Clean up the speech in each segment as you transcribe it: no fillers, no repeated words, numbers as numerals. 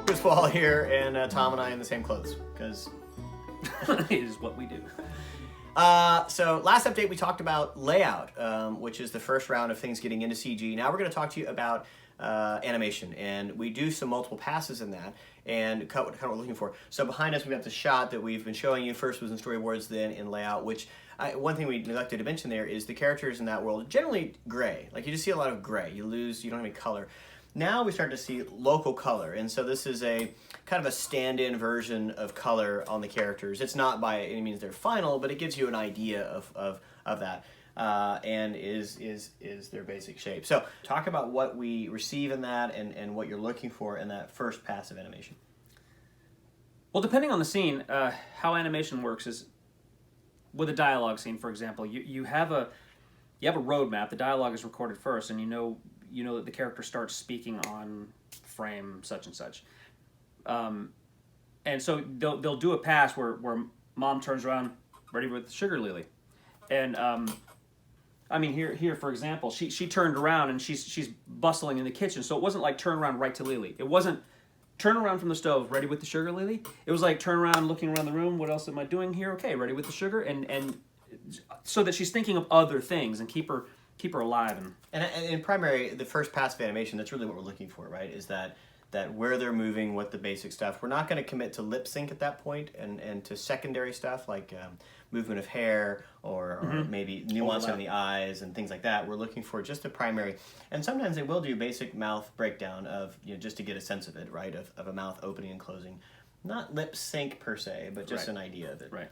Chris Paul here, and Tom and I in the same clothes, because it is what we do. So last update we talked about layout, which is the first round of things getting into CG. Now we're going to talk to you about animation, and we do some multiple passes in that and cut what we're looking for. So behind us we have the shot that we've been showing you. First was in storyboards, then in layout, which one thing we neglected to mention there is the characters in that world are generally gray. Like you just see a lot of gray. You don't have any color. Now we start to see local color, and so this is a kind of a stand-in version of color on the characters. It's not by any means their final, but it gives you an idea of that, and is their basic shape. So talk about what we receive in that and what you're looking for in that first pass of animation. Well, depending on the scene, how animation works is with a dialogue scene, for example, you have a roadmap. The dialogue is recorded first, and you know that the character starts speaking on frame such and such. And so they'll do a pass where mom turns around, ready with sugar lily. And I mean here for example, she turned around and she's bustling in the kitchen. So it wasn't like turn around right to Lily. It wasn't turn around from the stove, ready with the sugar lily. It was like turn around, looking around the room. What else am I doing here? Okay, ready with the sugar, and so that she's thinking of other things and keep her alive. And in primary, the first pass of animation, that's really what we're looking for, right? Is that where they're moving, what the basic stuff. We're not going to commit to lip sync at that point, and to secondary stuff like movement of hair or maybe nuance on the eyes and things like that. We're looking for just a primary. And sometimes they will do basic mouth breakdown of, just to get a sense of it, right? Of a mouth opening and closing. Not lip sync per se, but just an idea of it. Right.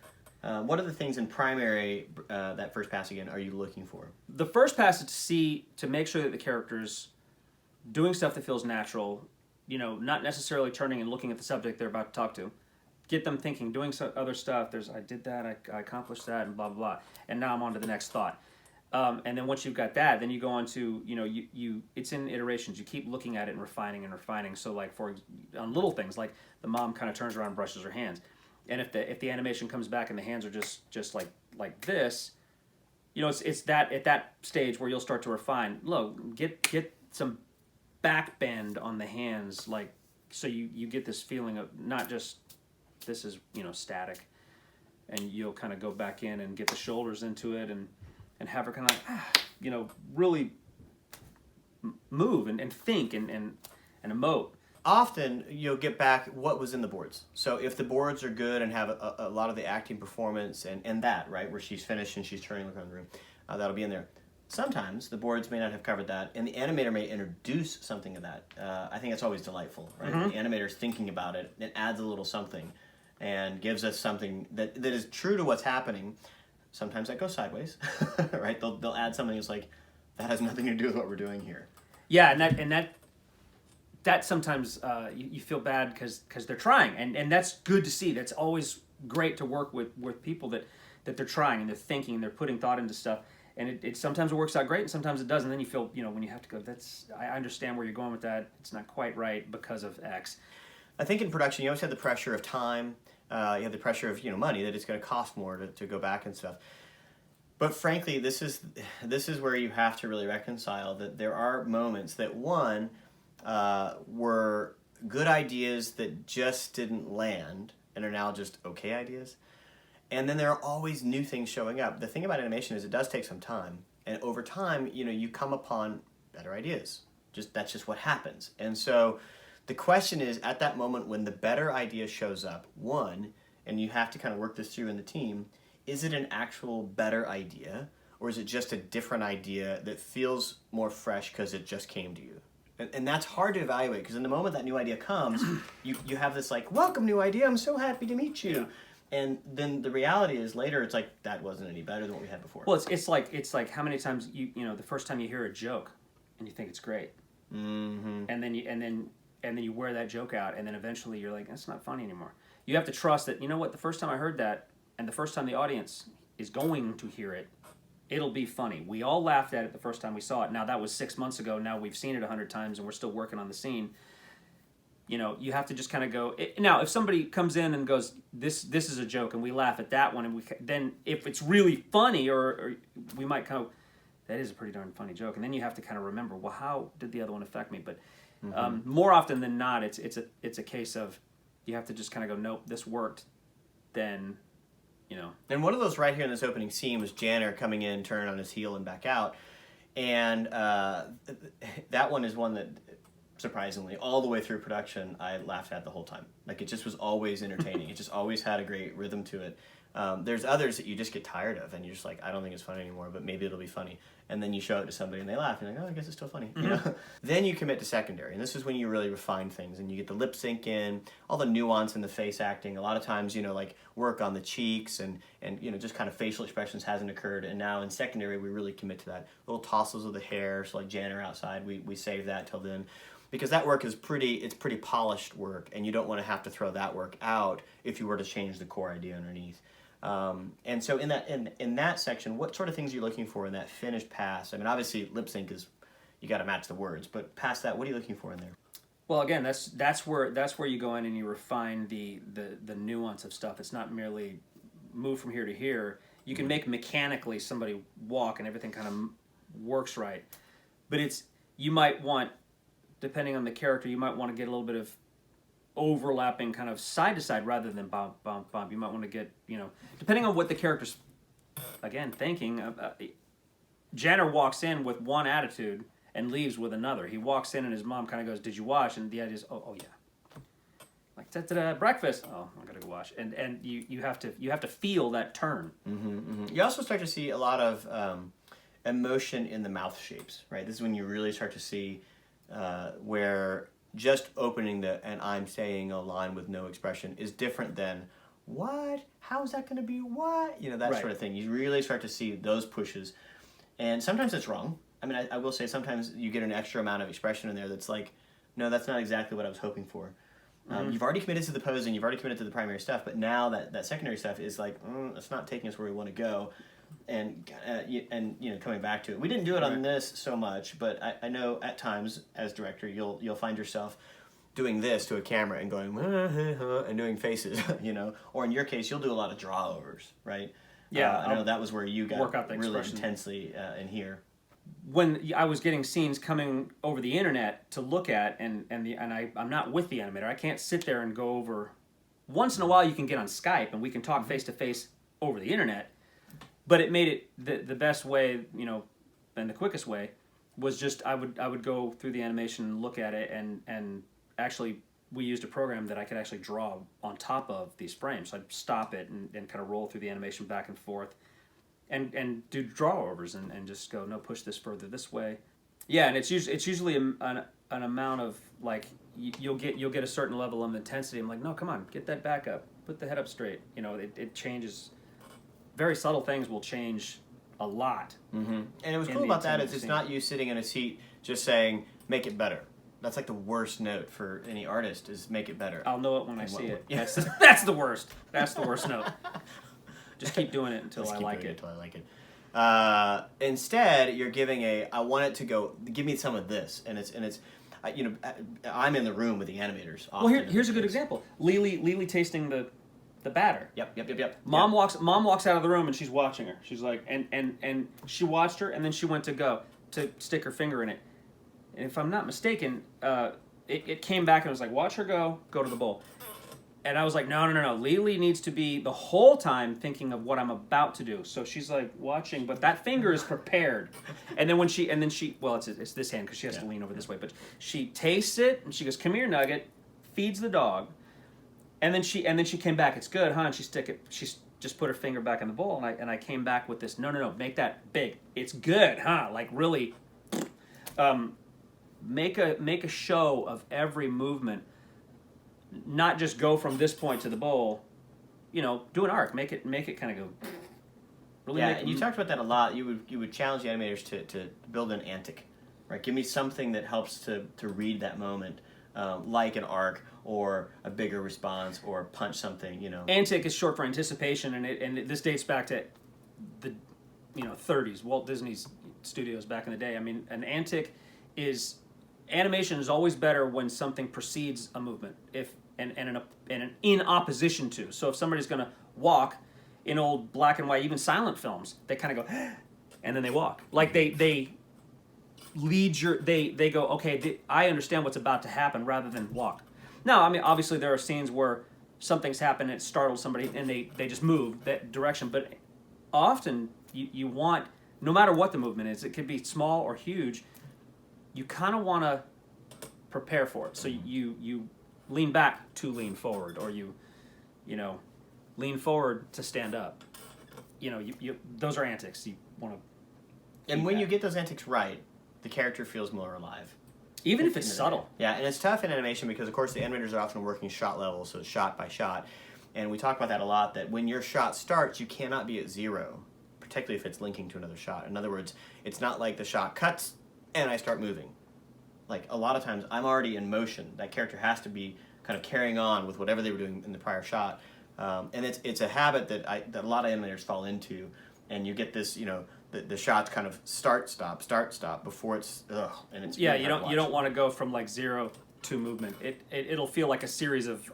What are the things in primary, that first pass again, are you looking for? The first pass is to make sure that the character's doing stuff that feels natural, not necessarily turning and looking at the subject they're about to talk to. Get them thinking, doing some other stuff. I did that, I accomplished that, and blah, blah, blah. And now I'm on to the next thought. And then once you've got that, then you go on to, it's in iterations. You keep looking at it and refining. So like on little things, like the mom kind of turns around and brushes her hands. And if the animation comes back and the hands are just like this, it's that at that stage where you'll start to refine. Look, get some back bend on the hands, like so you get this feeling of not just this is static, and you'll kind of go back in and get the shoulders into it and have her kind of really move and think and emote. Often you'll get back what was in the boards. So if the boards are good and have a lot of the acting performance and that, right, where she's finished and she's turning around the room, that'll be in there. Sometimes the boards may not have covered that, and the animator may introduce something of that. I think it's always delightful, right? The animator's thinking about it, it adds a little something and gives us something that is true to what's happening. Sometimes that goes sideways, right? They'll add something that's like, that has nothing to do with what we're doing here. Yeah, and that sometimes you feel bad because they're trying, and that's good to see. That's always great to work with people that they're trying and they're thinking and they're putting thought into stuff. And it sometimes it works out great and sometimes it doesn't. Then you feel, when you have to go, I understand where you're going with that. It's not quite right because of X. I think in production you always have the pressure of time. You have the pressure of money, that it's going to cost more to go back and stuff. But frankly, this is where you have to really reconcile that there are moments that were good ideas that just didn't land and are now just okay ideas. And then there are always new things showing up. The thing about animation is it does take some time. And over time, you come upon better ideas. That's just what happens. And so the question is, at that moment when the better idea shows up, and you have to kind of work this through in the team, is it an actual better idea? Or is it just a different idea that feels more fresh because it just came to you? And that's hard to evaluate, because in the moment that new idea comes, you have this like, welcome new idea, I'm so happy to meet you. Yeah. And then the reality is later it's like, that wasn't any better than what we had before. Well, it's like how many times the first time you hear a joke and you think it's great. Mm-hmm. And then you wear that joke out, and then eventually you're like, that's not funny anymore. You have to trust that, the first time I heard that and the first time the audience is going to hear it, it'll be funny. We all laughed at it the first time we saw it. Now, that was 6 months ago. Now we've seen it 100 times, and we're still working on the scene. You have to just kind of go... Now, if somebody comes in and goes, this is a joke, and we laugh at that one, and then if it's really funny, or we might kind of that is a pretty darn funny joke. And then you have to kind of remember, well, how did the other one affect me? But Mm-hmm. more often than not, it's a case of you have to just kind of go, nope, this worked. Then, you know. And one of those right here in this opening scene was Janner coming in, turning on his heel, and back out. And that one is one that, surprisingly, all the way through production, I laughed at the whole time. Like, it just was always entertaining. It just always had a great rhythm to it. There's others that you just get tired of, and you're just like, I don't think it's funny anymore, but maybe it'll be funny. And then you show it to somebody, and they laugh, and you're like, oh, I guess it's still funny. You know? Then you commit to secondary, and this is when you really refine things, and you get the lip sync in, all the nuance in the face acting. A lot of times, you know, like work on the cheeks, and you know, just kind of facial expressions hasn't occurred. And now in secondary, we really commit to that. Little tossles of the hair, so like Janner outside, we save that till then. Because that work is pretty polished work, and you don't want to have to throw that work out if you were to change the core idea underneath. And so in that section, what sort of things are you looking for in that finished pass? I mean, obviously lip sync is, you got to match the words, but past that, what are you looking for in there? Well, again, that's where you go in and you refine the nuance of stuff. It's not merely move from here to here. You can make mechanically somebody walk and everything kind of works right, but you might want, depending on the character, you might want to get a little bit of overlapping kind of side to side rather than bump, bump, bump. You might want to get, you know, depending on what the character's, again, thinking. Janner walks in with one attitude and leaves with another. He walks in and his mom kind of goes, "Did you wash?" And the idea is, oh yeah. Like, da-da-da, breakfast. Oh, I gotta go wash. And you have to feel that turn. Mm-hmm, mm-hmm. You also start to see a lot of emotion in the mouth shapes, right? This is when you really start to see where just opening and I'm saying a line with no expression is different than what? How is that going to be what? You know, that sort of thing. You really start to see those pushes. And sometimes it's wrong. I mean, I will say sometimes you get an extra amount of expression in there that's like, no, that's not exactly what I was hoping for. You've already committed to the posing, you've already committed to the primary stuff, but now that secondary stuff is like, it's not taking us where we want to go. And you know, coming back to it, we didn't do it on this so much, but I know at times as director you'll find yourself doing this to a camera and going and doing faces, you know, or in your case you'll do a lot of draw overs, right? Yeah, I know that was where you got really expression. intensely in here. When I was getting scenes coming over the internet to look at, and I'm not with the animator, I can't sit there and go over. Once in a while you can get on Skype and we can talk face to face over the internet. But it made it the best way, you know, and the quickest way was just I would go through the animation and look at it, and actually we used a program that I could actually draw on top of these frames. So I'd stop it and kind of roll through the animation back and forth and do draw overs and just go, no, push this further this way. Yeah, and it's usually an amount of like you'll get a certain level of intensity. I'm like, no, come on, get that back up, put the head up straight. You know, it changes. Very subtle things will change a lot. Mm-hmm. And it was cool about that is it's not you sitting in a seat just saying, make it better. That's like the worst note for any artist is make it better. I'll know it when I see it. Yeah. That's the worst. That's the worst note. Just keep doing it until I like it. Until I like it. Instead, you're giving I want it to go, give me some of this. And it's you know, I'm in the room with the animators. Well, here's a good example. Lily tasting the batter. Yep. Mom walks out of the room and she's watching her. She's like, and she watched her and then she went to stick her finger in it. And if I'm not mistaken, it came back and was like, watch her go to the bowl. And I was like, no. Lily needs to be the whole time thinking of what I'm about to do. So she's like watching, but that finger is prepared. And then well, it's this hand because she has to lean over this way. But she tastes it and she goes, come here, Nugget. Feeds the dog. And then she came back. It's good, huh? And she just put her finger back in the bowl, and I came back with this. No, make that big. It's good, huh? Like really, make a show of every movement. Not just go from this point to the bowl. You know, do an arc. Make it kind of go. Really. Yeah, and you talked about that a lot. You would challenge the animators to build an antic, right? Give me something that helps to read that moment, like an arc. Or a bigger response, or punch something, you know. Antic is short for anticipation, and this dates back to the 30s, Walt Disney's studios back in the day. I mean, animation is always better when something precedes a movement, and in opposition to. So if somebody's going to walk in old black and white, even silent films, they kind of go, and then they walk. Like they lead they go, okay, I understand what's about to happen, rather than walk. Now, I mean, obviously there are scenes where something's happened, it startles somebody, and they just move that direction. But often you want, no matter what the movement is, it could be small or huge, you kind of want to prepare for it. So you lean back to lean forward, or you lean forward to stand up. You those are antics. You want to. And when you get those antics right, the character feels more alive. Even if it's subtle. Yeah, and it's tough in animation because, of course, the animators are often working shot level, so it's shot by shot. And we talk about that a lot, that when your shot starts, you cannot be at 0, particularly if it's linking to another shot. In other words, it's not like the shot cuts and I start moving. Like, a lot of times, I'm already in motion. That character has to be kind of carrying on with whatever they were doing in the prior shot. And it's a habit that a lot of animators fall into, and you get this, the shots kind of start stop before it's and it's you don't want to go from like 0 to movement. It'll feel like a series of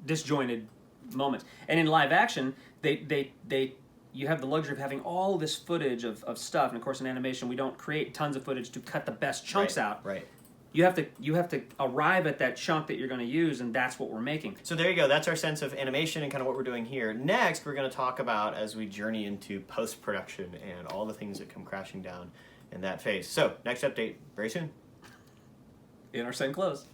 disjointed moments. And in live action, you have the luxury of having all this footage of stuff. And of course, in animation, we don't create tons of footage to cut the best chunks out. Right. You have to arrive at that chunk that you're going to use, and that's what we're making. So there you go. That's our sense of animation and kind of what we're doing here. Next, we're going to talk about as we journey into post-production and all the things that come crashing down in that phase. So next update very soon. In our same clothes.